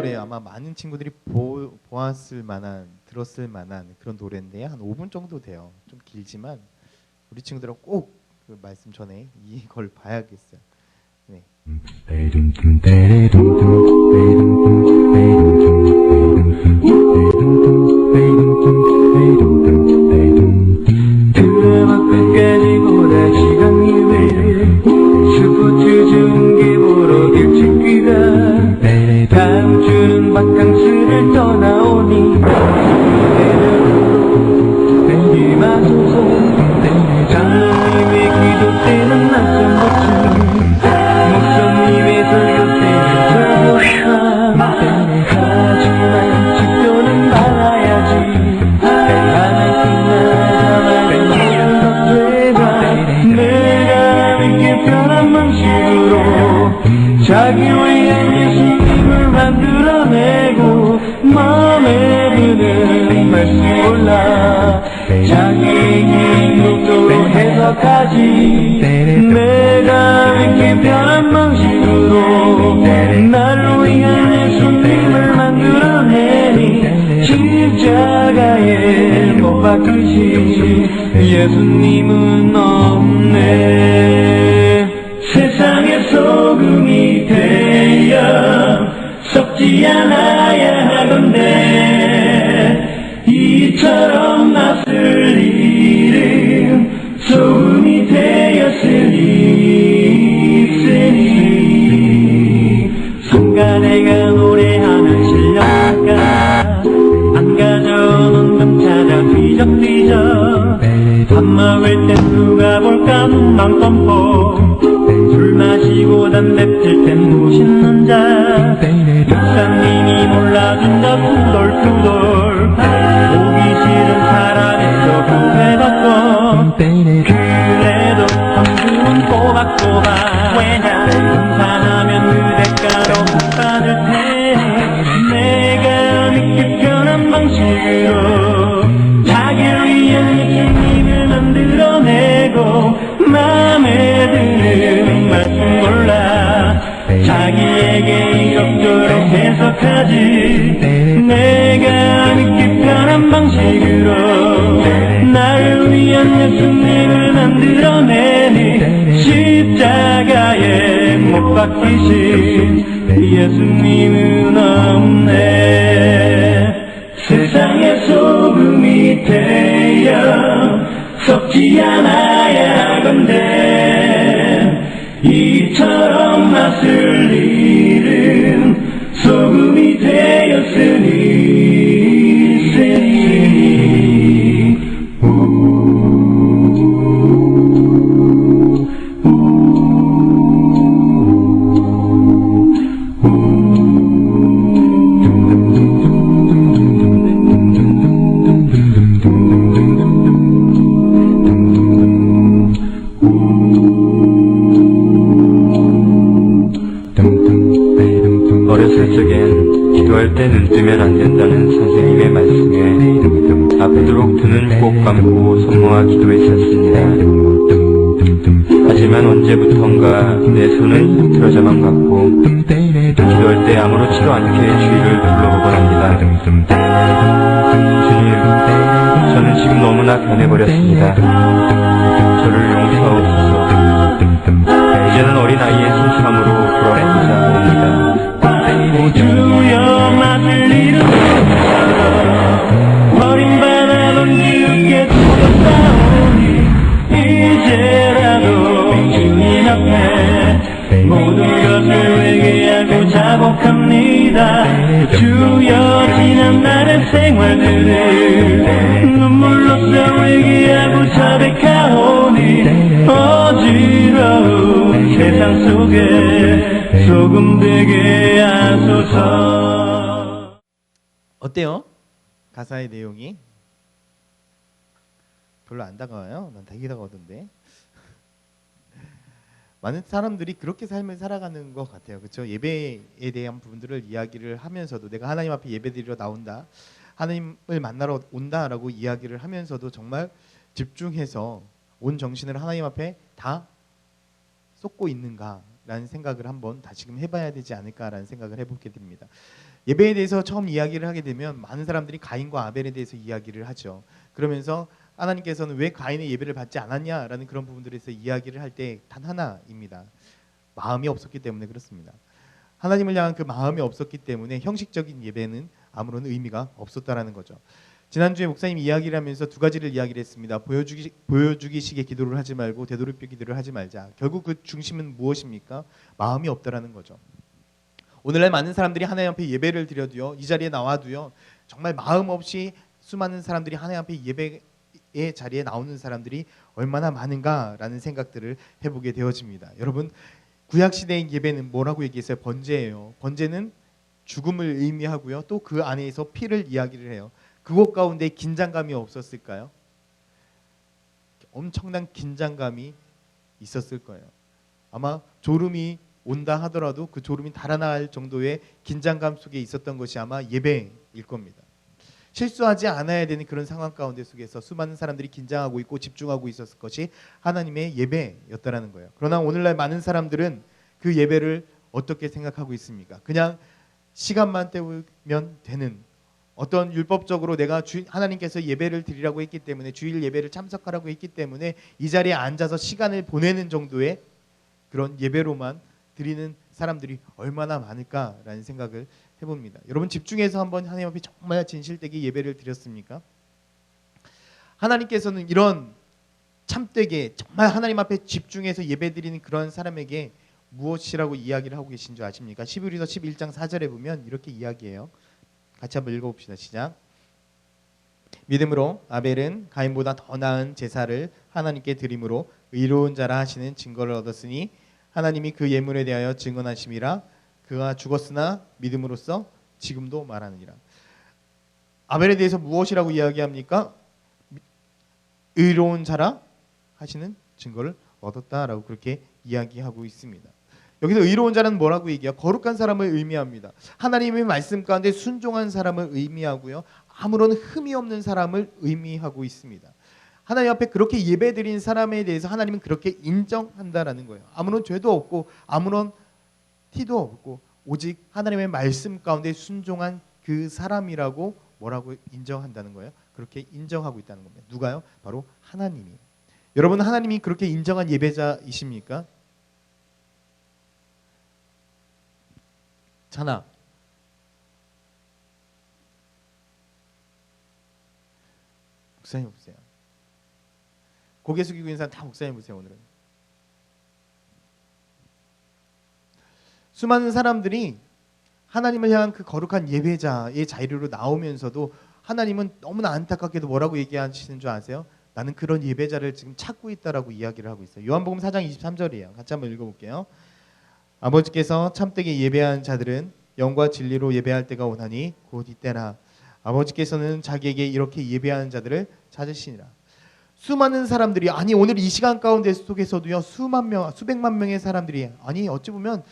노래 아마 많은 친구들이 보았을 만한, 들었을 만한 그런 노래인데 한 5분 정도 돼요. 좀 길지만 우리 친구들은 꼭 그 말씀 전에 이걸 봐야겠어요. 네. 드라마 끝까지 보다 시간이 왜 스포츠 중계 보러 일찍 귀가 다음 주는 바캉스를 떠나오니 땡기마소서 장로님의 기도 때는 낮잠 버튼 목사님의 설교 때는 저보다 하지만 지표는 말아야지 하나 끝나자마자 이유가 내가 믿기 편한 방식으로 자기 위한 예수님을 만들어내고 마음에 드는 말씀 골라 자기에게 목적으로 해석하지 내가 믿기 편한 방식으로 나를 위한 예수님을 만들어내니 십자가에 못 박히신 예수님은 없네. 세상의 소금이 되어 썩지 않아야 하건대 이처럼 맛을 잃은 소금이 되었으니 순간에가 노래하는 실력가 안 가져오는 금 찾아 뒤적뒤적 밥 먹을 땐 누가 볼까 눈만 껌뻑 술 마시고 담배 필 땐 무심는 자 목사님이 몰라준다 투덜투덜 보기 싫은 사람에서 구해받고 그래도 성주는 꼬박꼬박 왜냐 등산하면 그 대가로 받을 테 내가 믿기 편한 방식으로 자기를 위한 예수님을 만들어내고 마음에 드는 말씀 골라 자기에게 이적저적 해석하지 내가 믿기 편한 방식으로 나를 위한 예수님을 만들어내니 십자가에 못 박히신 예수님은 없네. 세상의 소금이 되어 썩지 않아야 하건대 이처럼 맛을 잃은 소금이 되었으니 어렸을 적엔 기도할 때 눈 뜨면 안 된다는 선생님의 말씀에 아프도록 두 눈 꼭 감고 손모아 기도했었습니다. 하지만 언제부턴가 내 손은 흐트러져만 갔고 기도할 때 아무렇지도 않게 주위를 둘러보곤 합니다. 주님, 저는 지금 너무나 변해버렸습니다. 저를 용서하옵소서. 이제는 어린아이의 심상으로 돌아가고자 합니다. 주여 맛을 잃은 버림받아던 주께 돌아오니 이제라도 주님 앞에 모든 것을 회개하고 자복합니다. 주여 지난 날의 생활들을 눈물로써 회개하고 자백하오니 어지러운 세상 속에 소금 되게 하소서. 어때요? 가사의 내용이 별로 안 다가와요? 난 되게 다가오던데. 많은 사람들이 그렇게 삶을 살아가는 것 같아요. 그렇죠? 예배에 대한 부분들을 이야기를 하면서도 내가 하나님 앞에 예배드리러 나온다, 하나님을 만나러 온다라고 이야기를 하면서도 정말 집중해서 온 정신을 하나님 앞에 다 쏟고 있는가라는 생각을 한번 다시금 해봐야 되지 않을까라는 생각을 해보게 됩니다. 예배에 대해서 처음 이야기를 하게 되면 많은 사람들이 가인과 아벨에 대해서 이야기를 하죠. 그러면서 하나님께서는 왜 가인의 예배를 받지 않았냐라는 그런 부분들에서 이야기를 할 때 단 하나입니다. 마음이 없었기 때문에 그렇습니다. 하나님을 향한 그 마음이 없었기 때문에 형식적인 예배는 아무런 의미가 없었다라는 거죠. 지난주에 목사님이 이야기를 하면서 두 가지를 이야기를 했습니다. 보여주기식의 기도를 하지 말고 되도록이면 기도를 하지 말자. 결국 그 중심은 무엇입니까? 마음이 없다라는 거죠. 오늘날 많은 사람들이 하나님 앞에 예배를 드려도요, 이 자리에 나와도요, 정말 마음 없이 수많은 사람들이 하나님 앞에 예배의 자리에 나오는 사람들이 얼마나 많은가라는 생각들을 해보게 되어집니다. 여러분, 구약 시대의 예배는 뭐라고 얘기했어요? 번제예요. 번제는 죽음을 의미하고요, 또 그 안에서 피를 이야기를 해요. 그것 가운데 긴장감이 없었을까요? 엄청난 긴장감이 있었을 거예요. 아마 졸음이 온다 하더라도 그 졸음이 달아날 정도의 긴장감 속에 있었던 것이 아마 예배일 겁니다. 실수하지 않아야 되는 그런 상황 가운데 속에서 수많은 사람들이 긴장하고 있고 집중하고 있었을 것이 하나님의 예배였다라는 거예요. 그러나 오늘날 많은 사람들은 그 예배를 어떻게 생각하고 있습니까? 그냥 시간만 때우면 되는, 어떤 율법적으로 내가 하나님께서 예배를 드리라고 했기 때문에, 주일 예배를 참석하라고 했기 때문에 이 자리에 앉아서 시간을 보내는 정도의 그런 예배로만 드리는 사람들이 얼마나 많을까라는 생각을 해봅니다. 여러분, 집중해서 한번 하나님 앞에 정말 진실되게 예배를 드렸습니까? 하나님께서는 이런 참되게 정말 하나님 앞에 집중해서 예배 드리는 그런 사람에게 무엇이라고 이야기를 하고 계신 줄 아십니까? 히브리서 11장 4절에 보면 이렇게 이야기해요. 같이 한번 읽어봅시다. 시작. 믿음으로 아벨은 가인보다 더 나은 제사를 하나님께 드림으로 의로운 자라 하시는 증거를 얻었으니 하나님이 그 예물에 대하여 증언하심이라. 그가 죽었으나 믿음으로써 지금도 말하느니라. 아벨에 대해서 무엇이라고 이야기합니까? 의로운 자라 하시는 증거를 얻었다라고 그렇게 이야기하고 있습니다. 여기서 의로운 자는 뭐라고 얘기해요? 거룩한 사람을 의미합니다. 하나님의 말씀 가운데 순종한 사람을 의미하고요, 아무런 흠이 없는 사람을 의미하고 있습니다. 하나님 앞에 그렇게 예배드린 사람에 대해서 하나님은 그렇게 인정한다라는 거예요. 아무런 죄도 없고 아무런 티도 없고 오직 하나님의 말씀 가운데 순종한 그 사람이라고 뭐라고 인정한다는 거예요? 그렇게 인정하고 있다는 겁니다. 누가요? 바로 하나님이. 여러분, 하나님이 그렇게 인정한 예배자이십니까? 자나, 목사님 보세요. 고개 숙이고 있는 사람 다 목사님 보세요. 오늘은 수많은 사람들이 하나님을 향한 그 거룩한 예배자의 자리로 나오면서도 하나님은 너무나 안타깝게도 뭐라고 얘기하시는 줄 아세요? 나는 그런 예배자를 지금 찾고 있다라고 이야기를 하고 있어요. 요한복음 4장 23절이에요. 같이 한번 읽어볼게요. 아버지께서 참되게 예배하는 자들은 영과 진리로 예배할 때가 오나니 곧 이때라. 아버지께서는 자기에게 이렇게 예배하는 자들을 찾으시니라. 수많은 사람들이, 아니 오늘 이 시간 가운데 속에서도요, 수만 명, 수백만 명의 사람들이, 아니 어찌 보면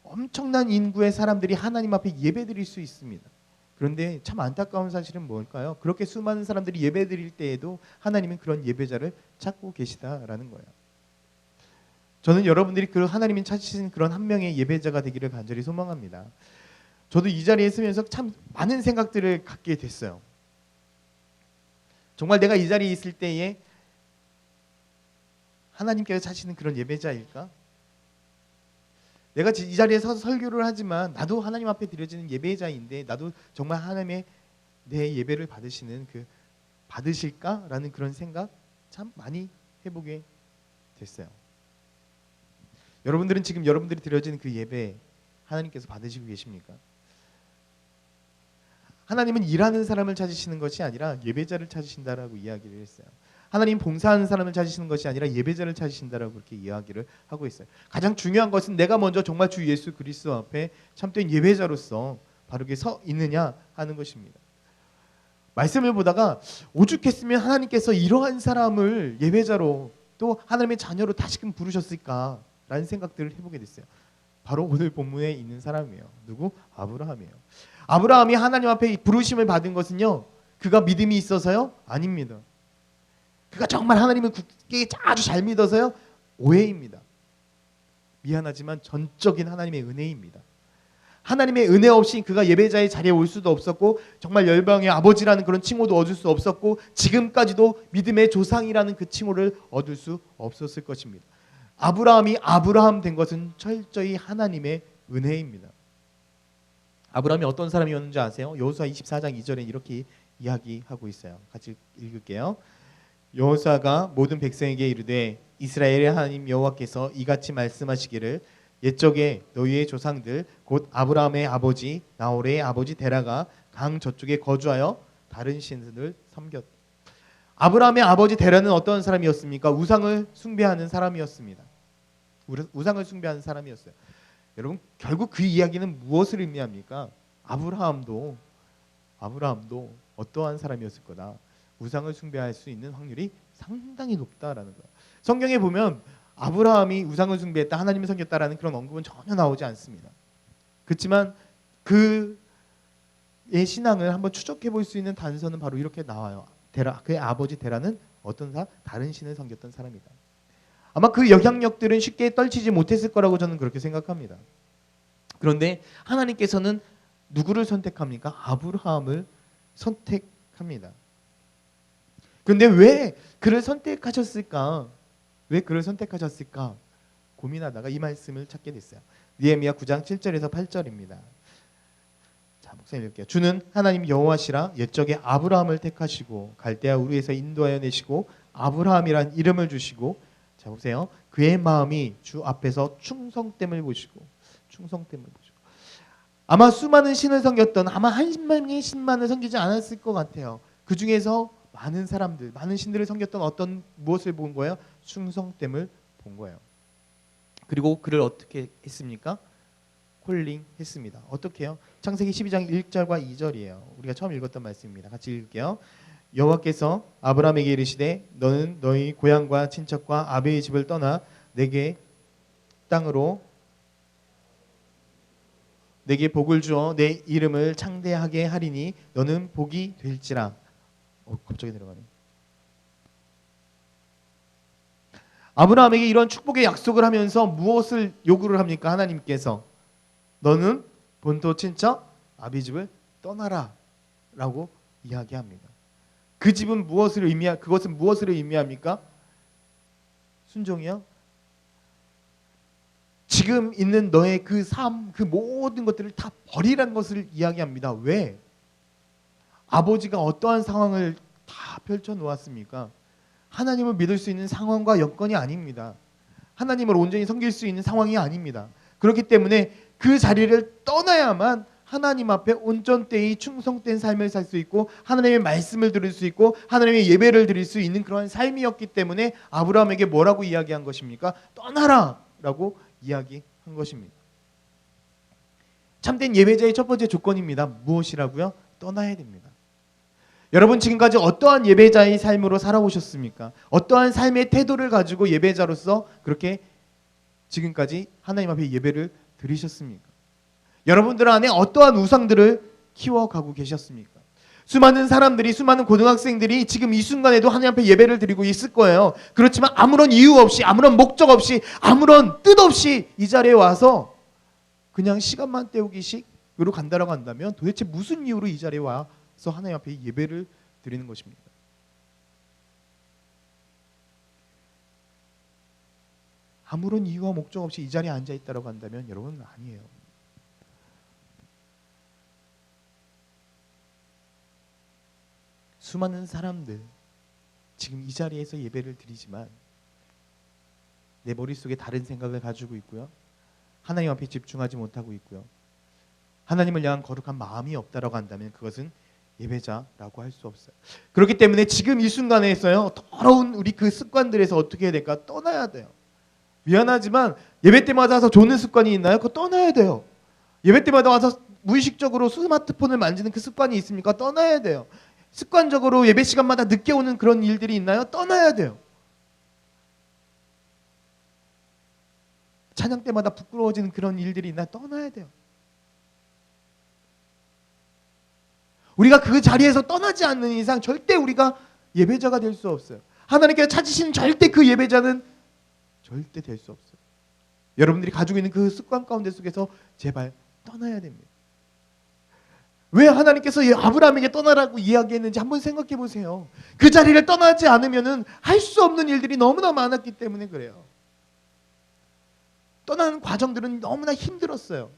엄청난 인구의 사람들이 하나님 앞에 예배드릴 수 있습니다. 그런데 참 안타까운 사실은 뭘까요? 그렇게 수많은 사람들이 예배드릴 때에도 하나님은 그런 예배자를 찾고 계시다라는 거예요. 저는 여러분들이 그 하나님이 찾으신 그런 한 명의 예배자가 되기를 간절히 소망합니다. 저도 이 자리에 있으면서 참 많은 생각들을 갖게 됐어요. 정말 내가 이 자리에 있을 때에 하나님께서 찾으시는 그런 예배자일까? 내가 이 자리에 서서 설교를 하지만 나도 하나님 앞에 드려지는 예배자인데 나도 정말 하나님의 내 예배를 받으실까라는 그런 생각 참 많이 해보게 됐어요. 여러분들은 지금 여러분들이 드려지는 그 예배 하나님께서 받으시고 계십니까? 하나님은 일하는 사람을 찾으시는 것이 아니라 예배자를 찾으신다라고 이야기를 했어요. 하나님 봉사하는 사람을 찾으시는 것이 아니라 예배자를 찾으신다라고 그렇게 이야기를 하고 있어요. 가장 중요한 것은 내가 먼저 정말 주 예수 그리스도 앞에 참된 예배자로서 바르게 서 있느냐 하는 것입니다. 말씀을 보다가 오죽했으면 하나님께서 이러한 사람을 예배자로 또 하나님의 자녀로 다시금 부르셨을까라는 생각들을 해보게 됐어요. 바로 오늘 본문에 있는 사람이에요. 누구? 아브라함이에요. 아브라함이 하나님 앞에 부르심을 받은 것은요, 그가 믿음이 있어서요? 아닙니다. 그가 정말 하나님을 굳게 아주 잘 믿어서요? 오해입니다. 미안하지만 전적인 하나님의 은혜입니다. 하나님의 은혜 없이 그가 예배자의 자리에 올 수도 없었고 정말 열방의 아버지라는 그런 칭호도 얻을 수 없었고 지금까지도 믿음의 조상이라는 그 칭호를 얻을 수 없었을 것입니다. 아브라함이 아브라함 된 것은 철저히 하나님의 은혜입니다. 아브라함이 어떤 사람이었는지 아세요? 여호수아 24장 2절에 이렇게 이야기하고 있어요. 같이 읽을게요. 여호수아가 모든 백성에게 이르되 이스라엘의 하나님 여호와께서 이같이 말씀하시기를 옛적에 너희의 조상들 곧 아브라함의 아버지 나홀의 아버지 데라가 강 저쪽에 거주하여 다른 신을 섬겼다. 아브라함의 아버지 데라는 어떤 사람이었습니까? 우상을 숭배하는 사람이었습니다. 우상을 숭배하는 사람이었어요. 여러분 결국 그 이야기는 무엇을 의미합니까? 아브라함도 어떠한 사람이었을 거다. 우상을 숭배할 수 있는 확률이 상당히 높다라는 거예요. 성경에 보면 아브라함이 우상을 숭배했다, 하나님을 섬겼다라는 그런 언급은 전혀 나오지 않습니다. 그렇지만 그의 신앙을 한번 추적해 볼 수 있는 단서는 바로 이렇게 나와요. 데라, 그의 아버지 데라는 어떤 사람? 다른 신을 섬겼던 사람이다. 아마 그 영향력들은 쉽게 떨치지 못했을 거라고 저는 그렇게 생각합니다. 그런데 하나님께서는 누구를 선택합니까? 아브라함을 선택합니다. 그런데 왜 그를 선택하셨을까? 왜 그를 선택하셨을까? 고민하다가 이 말씀을 찾게 됐어요. 느헤미야 9장 7절에서 8절입니다. 자, 목사님 읽을게요. 주는 하나님 여호와시라 옛적에 아브라함을 택하시고 갈대아 우르에서 인도하여 내시고 아브라함이란 이름을 주시고, 자 보세요. 그의 마음이 주 앞에서 충성됨을 보시고 아마 수많은 신을 섬겼던, 아마 한 명의 신만을 섬기지 않았을 것 같아요. 그 중에서 많은 사람들, 많은 신들을 섬겼던 어떤 무엇을 본 거예요? 충성됨을 본 거예요. 그리고 그를 어떻게 했습니까? 콜링했습니다. 어떻게 해요? 창세기 12장 1절과 2절이에요. 우리가 처음 읽었던 말씀입니다. 같이 읽을게요. 여호와께서 아브라함에게 이르시되 너는 너희 고향과 친척과 아비의 집을 떠나 내게 땅으로 내게 복을 주어 내 이름을 창대하게 하리니 너는 복이 될지라. 갑자기 내려가네. 아브라함에게 이런 축복의 약속을 하면서 무엇을 요구를 합니까? 하나님께서 너는 본토 친척 아비 집을 떠나라 라고 이야기합니다. 그 집은 그것은 무엇을 의미합니까? 순종이요? 지금 있는 너의 그 삶, 그 모든 것들을 다 버리라는 것을 이야기합니다. 왜? 아버지가 어떠한 상황을 다 펼쳐놓았습니까? 하나님을 믿을 수 있는 상황과 여건이 아닙니다. 하나님을 온전히 섬길 수 있는 상황이 아닙니다. 그렇기 때문에 그 자리를 떠나야만 하나님 앞에 온전되이 충성된 삶을 살 수 있고 하나님의 말씀을 들을 수 있고 하나님의 예배를 드릴 수 있는 그런 삶이었기 때문에 아브라함에게 뭐라고 이야기한 것입니까? 떠나라 라고 이야기한 것입니다. 참된 예배자의 첫 번째 조건입니다. 무엇이라고요? 떠나야 됩니다. 여러분 지금까지 어떠한 예배자의 삶으로 살아오셨습니까? 어떠한 삶의 태도를 가지고 예배자로서 그렇게 지금까지 하나님 앞에 예배를 드리셨습니까? 여러분들 안에 어떠한 우상들을 키워가고 계셨습니까? 수많은 사람들이, 수많은 고등학생들이 지금 이 순간에도 하나님 앞에 예배를 드리고 있을 거예요. 그렇지만 아무런 이유 없이, 아무런 목적 없이, 아무런 뜻 없이 이 자리에 와서 그냥 시간만 때우기식으로 간다라고 한다면 도대체 무슨 이유로 이 자리에 와서 하나님 앞에 예배를 드리는 것입니까? 아무런 이유와 목적 없이 이 자리에 앉아 있다라고 한다면 여러분 아니에요. 수많은 사람들 지금 이 자리에서 예배를 드리지만 내 머릿속에 다른 생각을 가지고 있고요. 하나님 앞에 집중하지 못하고 있고요. 하나님을 향한 거룩한 마음이 없다라고 한다면 그것은 예배자라고 할 수 없어요. 그렇기 때문에 지금 이 순간에서요. 더러운 우리 그 습관들에서 어떻게 해야 될까? 떠나야 돼요. 미안하지만 예배 때마다 와서 조는 습관이 있나요? 그거 떠나야 돼요. 예배 때마다 와서 무의식적으로 스마트폰을 만지는 그 습관이 있습니까? 떠나야 돼요. 습관적으로 예배 시간마다 늦게 오는 그런 일들이 있나요? 떠나야 돼요. 찬양 때마다 부끄러워지는 그런 일들이 있나요? 떠나야 돼요. 우리가 그 자리에서 떠나지 않는 이상 절대 우리가 예배자가 될 수 없어요. 하나님께서 찾으시는 절대 그 예배자는 절대 될 수 없어요. 여러분들이 가지고 있는 그 습관 가운데 속에서 제발 떠나야 됩니다. 왜 하나님께서 아브라함에게 떠나라고 이야기했는지 한번 생각해 보세요. 그 자리를 떠나지 않으면은 할 수 없는 일들이 너무나 많았기 때문에 그래요. 떠나는 과정들은 너무나 힘들었어요.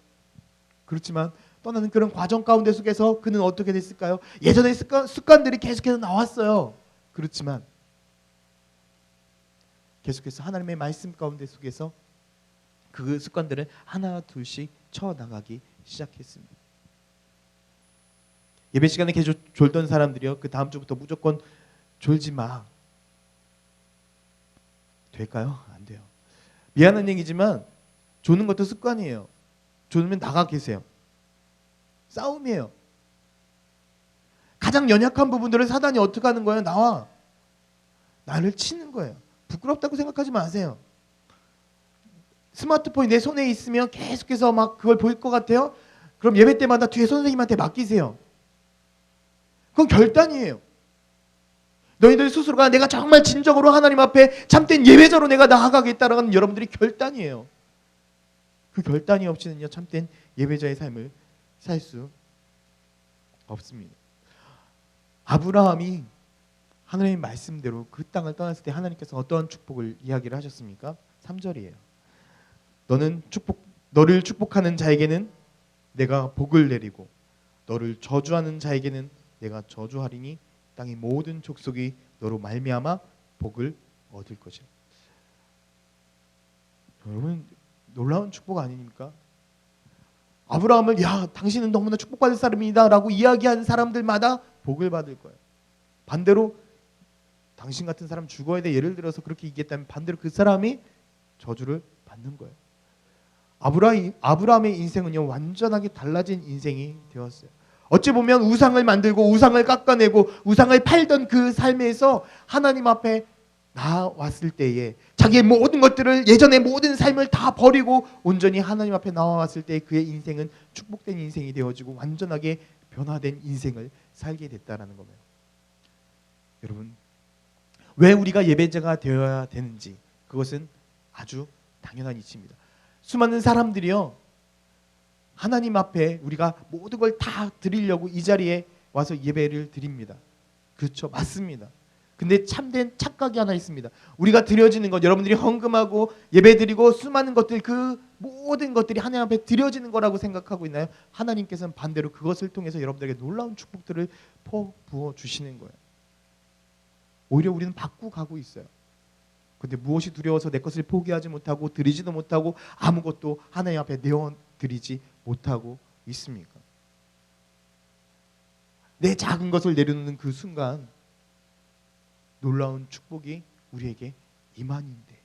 그렇지만 떠나는 그런 과정 가운데 속에서 그는 어떻게 됐을까요? 예전의 습관들이 계속해서 나왔어요. 그렇지만 계속해서 하나님의 말씀 가운데 속에서 그 습관들을 하나 둘씩 쳐나가기 시작했습니다. 예배 시간에 계속 졸던 사람들이요, 그 다음 주부터 무조건 졸지 마. 될까요? 안 돼요. 미안한 얘기지만 조는 것도 습관이에요. 졸면 나가 계세요. 싸움이에요. 가장 연약한 부분들을 사단이 어떻게 하는 거예요? 나와. 나를 치는 거예요. 부끄럽다고 생각하지 마세요. 스마트폰이 내 손에 있으면 계속해서 막 그걸 볼 것 같아요? 그럼 예배 때마다 뒤에 선생님한테 맡기세요. 그건 결단이에요. 너희들 스스로가 내가 정말 진정으로 하나님 앞에 참된 예배자로 내가 나아가겠다라는 여러분들이 결단이에요. 그 결단이 없이는요, 참된 예배자의 삶을 살 수 없습니다. 아브라함이 하나님의 말씀대로 그 땅을 떠났을 때 하나님께서 어떠한 축복을 이야기를 하셨습니까? 3절이에요. 너를 축복하는 자에게는 내가 복을 내리고 너를 저주하는 자에게는 내가 저주하리니 땅의 모든 족속이 너로 말미암아 복을 얻을 것이라. 여러분, 놀라운 축복 아닙니까? 아브라함을 당신은 너무나 축복받을 사람이다 라고 이야기한 사람들마다 복을 받을 거예요. 반대로 당신 같은 사람 죽어야 돼, 예를 들어서 그렇게 얘기했다면 반대로 그 사람이 저주를 받는 거예요. 아브라함의 인생은요, 완전하게 달라진 인생이 되었어요. 어찌 보면 우상을 만들고 우상을 깎아내고 우상을 팔던 그 삶에서 하나님 앞에 나왔을 때에 자기의 모든 것들을, 예전의 모든 삶을 다 버리고 온전히 하나님 앞에 나와왔을 때 그의 인생은 축복된 인생이 되어지고 완전하게 변화된 인생을 살게 됐다라는 거예요. 여러분, 왜 우리가 예배자가 되어야 되는지, 그것은 아주 당연한 이치입니다. 수많은 사람들이요, 하나님 앞에 우리가 모든 걸 다 드리려고 이 자리에 와서 예배를 드립니다. 그렇죠, 맞습니다. 근데 참된 착각이 하나 있습니다. 우리가 드려지는 것, 여러분들이 헌금하고 예배드리고 수많은 것들, 그 모든 것들이 하나님 앞에 드려지는 거라고 생각하고 있나요? 하나님께서는 반대로 그것을 통해서 여러분들에게 놀라운 축복들을 부어 주시는 거예요. 오히려 우리는 받고 가고 있어요. 근데 무엇이 두려워서 내 것을 포기하지 못하고 드리지도 못하고 아무것도 하나님 앞에 내어드리지 못하고 있습니까? 내 작은 것을 내려놓는 그 순간 놀라운 축복이 우리에게 임하는데.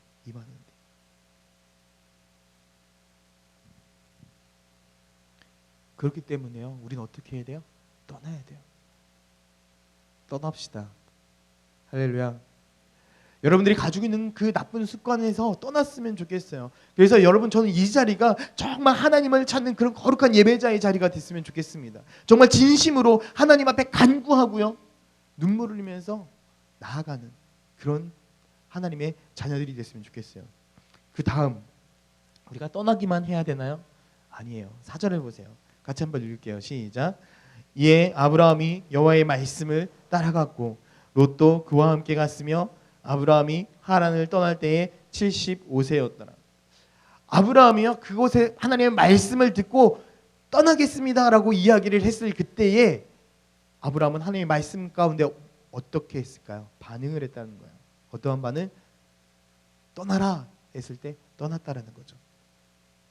그렇기 때문에요, 우리는 어떻게 해야 돼요? 떠나야 돼요. 떠납시다. 할렐루야. 여러분들이 가지고 있는 그 나쁜 습관에서 떠났으면 좋겠어요. 그래서 여러분, 저는 이 자리가 정말 하나님을 찾는 그런 거룩한 예배자의 자리가 됐으면 좋겠습니다. 정말 진심으로 하나님 앞에 간구하고요, 눈물을 흘리면서 나아가는 그런 하나님의 자녀들이 됐으면 좋겠어요. 그 다음 우리가 떠나기만 해야 되나요? 아니에요. 4절을 보세요. 같이 한번 읽을게요. 시작. 이에 아브라함이 여호와의 말씀을 따라갔고 롯도 그와 함께 갔으며 아브라함이 하란을 떠날 때에 75세였더라. 아브라함이요, 그곳에 하나님의 말씀을 듣고 떠나겠습니다라고 이야기를 했을 그때에 아브라함은 하나님의 말씀 가운데 어떻게 했을까요? 반응을 했다는 거예요. 어떠한 반응? 떠나라 했을 때 떠났다라는 거죠.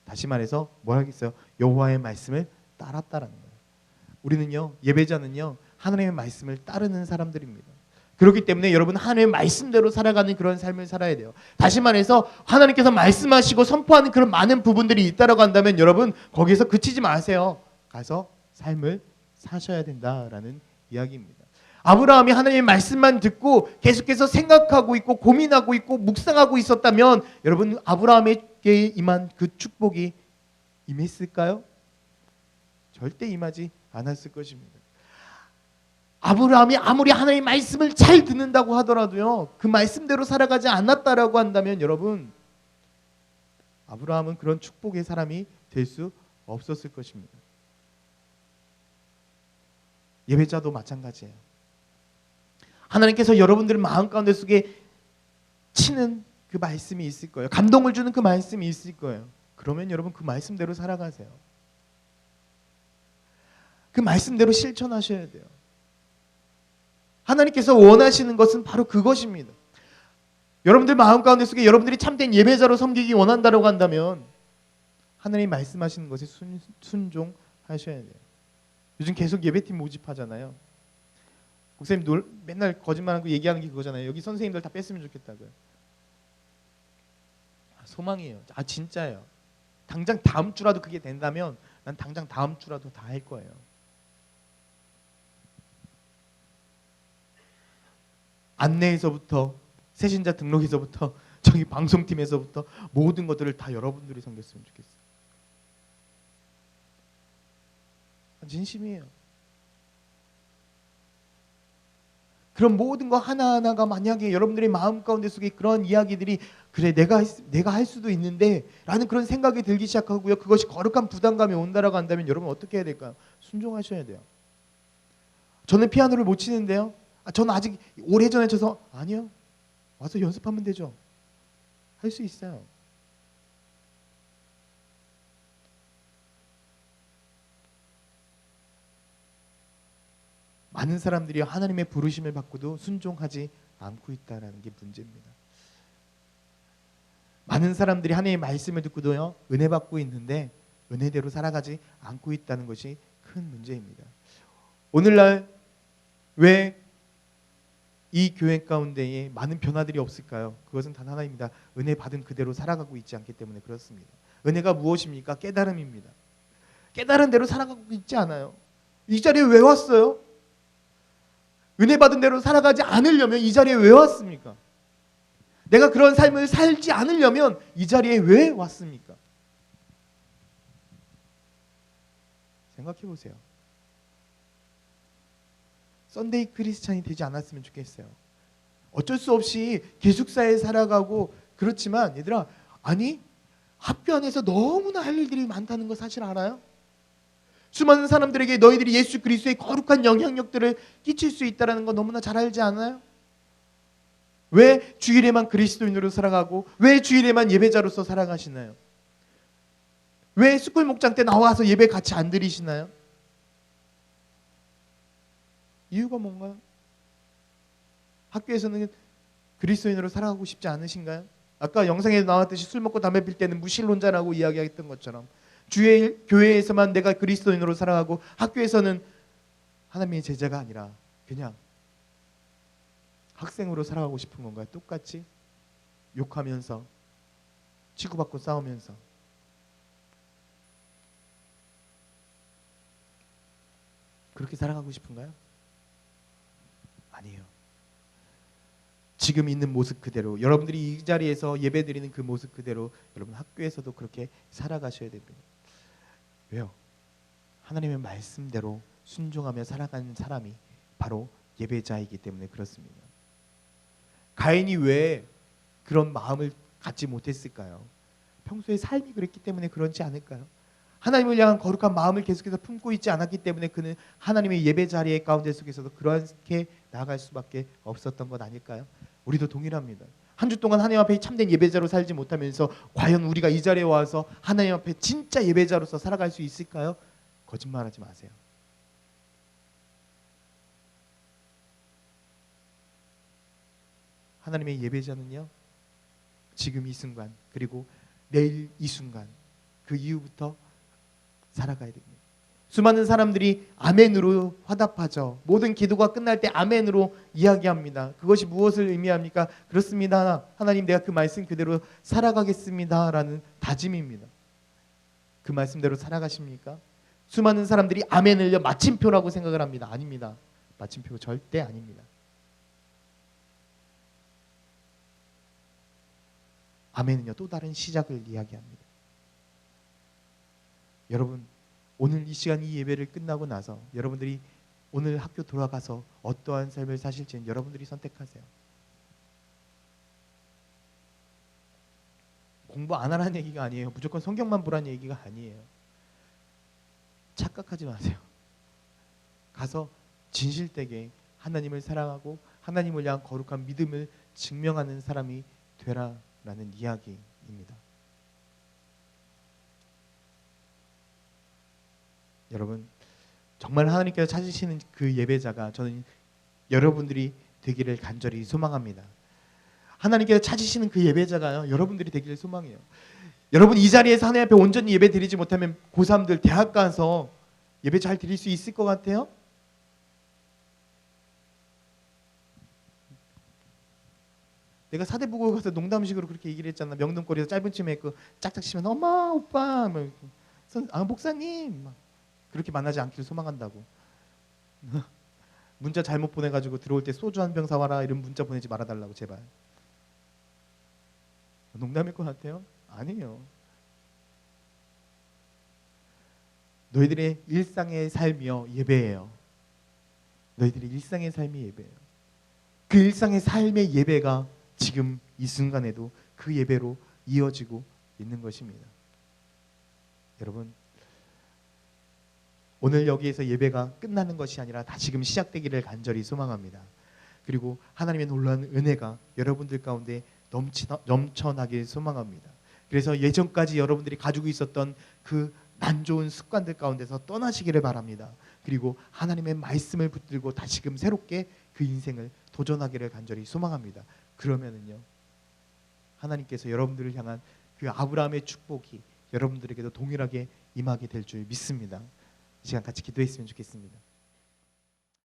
다시 말해서 뭘 하겠어요? 여호와의 말씀을 따랐다라는 거예요. 우리는요, 예배자는요, 하나님의 말씀을 따르는 사람들입니다. 그렇기 때문에 여러분, 하나님의 말씀대로 살아가는 그런 삶을 살아야 돼요. 다시 말해서 하나님께서 말씀하시고 선포하는 그런 많은 부분들이 있다라고 한다면 여러분, 거기서 그치지 마세요. 가서 삶을 사셔야 된다라는 이야기입니다. 아브라함이 하나님의 말씀만 듣고 계속해서 생각하고 있고 고민하고 있고 묵상하고 있었다면 여러분, 아브라함에게 임한 그 축복이 임했을까요? 절대 임하지 않았을 것입니다. 아브라함이 아무리 하나님의 말씀을 잘 듣는다고 하더라도요, 그 말씀대로 살아가지 않았다라고 한다면 여러분, 아브라함은 그런 축복의 사람이 될 수 없었을 것입니다. 예배자도 마찬가지예요. 하나님께서 여러분들 마음 가운데 속에 치는 그 말씀이 있을 거예요. 감동을 주는 그 말씀이 있을 거예요. 그러면 여러분 그 말씀대로 살아가세요. 그 말씀대로 실천하셔야 돼요. 하나님께서 원하시는 것은 바로 그것입니다. 여러분들 마음 가운데 속에 여러분들이 참된 예배자로 섬기기 원한다고 한다면 하나님 말씀하시는 것에 순종하셔야 돼요. 요즘 계속 예배팀 모집하잖아요. 목사님 맨날 거짓말하고 얘기하는 게 그거잖아요. 여기 선생님들 다 뺐으면 좋겠다고요. 소망이에요. 진짜예요. 당장 다음 주라도 그게 된다면 난 당장 다음 주라도 다 할 거예요. 안내에서부터 새신자 등록에서부터 저기 방송팀에서부터 모든 것들을 다 여러분들이 섬겼으면 좋겠어요. 진심이에요. 그런 모든 거 하나하나가 만약에 여러분들의 마음 가운데 속에 그런 이야기들이 그래 내가 할 수도 있는데 라는 그런 생각이 들기 시작하고요. 그것이 거룩한 부담감이 온다라고 한다면 여러분 어떻게 해야 될까요? 순종하셔야 돼요. 저는 피아노를 못 치는데요. 저는 아직 오래전에 쳐서 아니요. 와서 연습하면 되죠. 할 수 있어요. 많은 사람들이 하나님의 부르심을 받고도 순종하지 않고 있다는 게 문제입니다. 많은 사람들이 하나님의 말씀을 듣고도요 은혜 받고 있는데 은혜대로 살아가지 않고 있다는 것이 큰 문제입니다. 오늘날 왜 이 교회 가운데에 많은 변화들이 없을까요? 그것은 단 하나입니다. 은혜 받은 그대로 살아가고 있지 않기 때문에 그렇습니다. 은혜가 무엇입니까? 깨달음입니다. 깨달은 대로 살아가고 있지 않아요. 이 자리에 왜 왔어요? 은혜 받은 대로 살아가지 않으려면 이 자리에 왜 왔습니까? 내가 그런 삶을 살지 않으려면 이 자리에 왜 왔습니까? 생각해 보세요. 썬데이 크리스찬이 되지 않았으면 좋겠어요. 어쩔 수 없이 기숙사에 살아가고 그렇지만 얘들아 아니 학교 안에서 너무나 할 일들이 많다는 거 사실 알아요? 수많은 사람들에게 너희들이 예수 그리스도의 거룩한 영향력들을 끼칠 수 있다는 거 너무나 잘 알지 않아요? 왜 주일에만 그리스도인으로 살아가고 왜 주일에만 예배자로서 살아가시나요? 왜 스쿨 목장 때 나와서 예배 같이 안 드리시나요? 이유가 뭔가요? 학교에서는 그리스도인으로 살아가고 싶지 않으신가요? 아까 영상에 나왔듯이 술 먹고 담배 필 때는 무신론자라고 이야기했던 것처럼 교회에서만 내가 그리스도인으로 살아가고 학교에서는 하나님의 제자가 아니라 그냥 학생으로 살아가고 싶은 건가요? 똑같이 욕하면서 치고받고 싸우면서 그렇게 살아가고 싶은가요? 아니에요. 지금 있는 모습 그대로 여러분들이 이 자리에서 예배드리는 그 모습 그대로 여러분 학교에서도 그렇게 살아가셔야 됩니다. 왜요? 하나님의 말씀대로 순종하며 살아가는 사람이 바로 예배자이기 때문에 그렇습니다. 가인이 왜 그런 마음을 갖지 못했을까요? 평소에 삶이 그랬기 때문에 그렇지 않을까요? 하나님을 향한 거룩한 마음을 계속해서 품고 있지 않았기 때문에 그는 하나님의 예배 자리에 가운데 속에서도 그렇게 나아갈 수밖에 없었던 것 아닐까요? 우리도 동일합니다. 한 주 동안 하나님 앞에 참된 예배자로 살지 못하면서 과연 우리가 이 자리에 와서 하나님 앞에 진짜 예배자로서 살아갈 수 있을까요? 거짓말하지 마세요. 하나님의 예배자는요 지금 이 순간 그리고 내일 이 순간 그 이후부터 살아가야 됩니다. 수많은 사람들이 아멘으로 화답하죠. 모든 기도가 끝날 때 아멘으로 이야기합니다. 그것이 무엇을 의미합니까? 그렇습니다. 하나님 내가 그 말씀 그대로 살아가겠습니다 라는 다짐입니다. 그 말씀대로 살아가십니까? 수많은 사람들이 아멘을요 마침표라고 생각을 합니다. 아닙니다. 마침표 절대 아닙니다. 아멘은요 또 다른 시작을 이야기합니다. 여러분 오늘 이 시간 이 예배를 끝나고 나서 여러분들이 오늘 학교 돌아가서 어떠한 삶을 사실지는 여러분들이 선택하세요. 공부 안 하라는 얘기가 아니에요. 무조건 성경만 보라는 얘기가 아니에요. 착각하지 마세요. 가서 진실되게 하나님을 사랑하고 하나님을 향한 거룩한 믿음을 증명하는 사람이 되라라는 이야기입니다. 여러분, 정말 하나님께서 찾으시는 그 예배자가 저는 여러분들이 되기를 간절히 소망합니다. 하나님께서 찾으시는 그 예배자가요, 여러분들이 되기를 소망해요. 여러분, 이 자리에서 하나님 앞에 온전히 예배 드리지 못하면 고3들 대학 가서 예배 잘 드릴 수 있을 것 같아요? 내가 사대부고 가서 농담식으로 그렇게 얘기를 했잖아. 명동거리에서 짧은 치마 입고 짝짝 치면 엄마 오빠 막 목사님 막 그렇게 만나지 않기를 소망한다고. 문자 잘못 보내가지고 들어올 때 소주 한 병 사와라 이런 문자 보내지 말아달라고 제발. 농담일 것 같아요? 아니에요. 너희들의 일상의 삶이요 예배예요. 너희들의 일상의 삶이 예배예요. 그 일상의 삶의 예배가 지금 이 순간에도 그 예배로 이어지고 있는 것입니다. 여러분, 오늘 여기에서 예배가 끝나는 것이 아니라 다시금 시작되기를 간절히 소망합니다. 그리고 하나님의 놀라운 은혜가 여러분들 가운데 넘쳐나길 소망합니다. 그래서 예전까지 여러분들이 가지고 있었던 그 안 좋은 습관들 가운데서 떠나시기를 바랍니다. 그리고 하나님의 말씀을 붙들고 다시금 새롭게 그 인생을 도전하기를 간절히 소망합니다. 그러면은요, 하나님께서 여러분들을 향한 그 아브라함의 축복이 여러분들에게도 동일하게 임하게 될 줄 믿습니다. 이 시간 같이 기도했으면 좋겠습니다.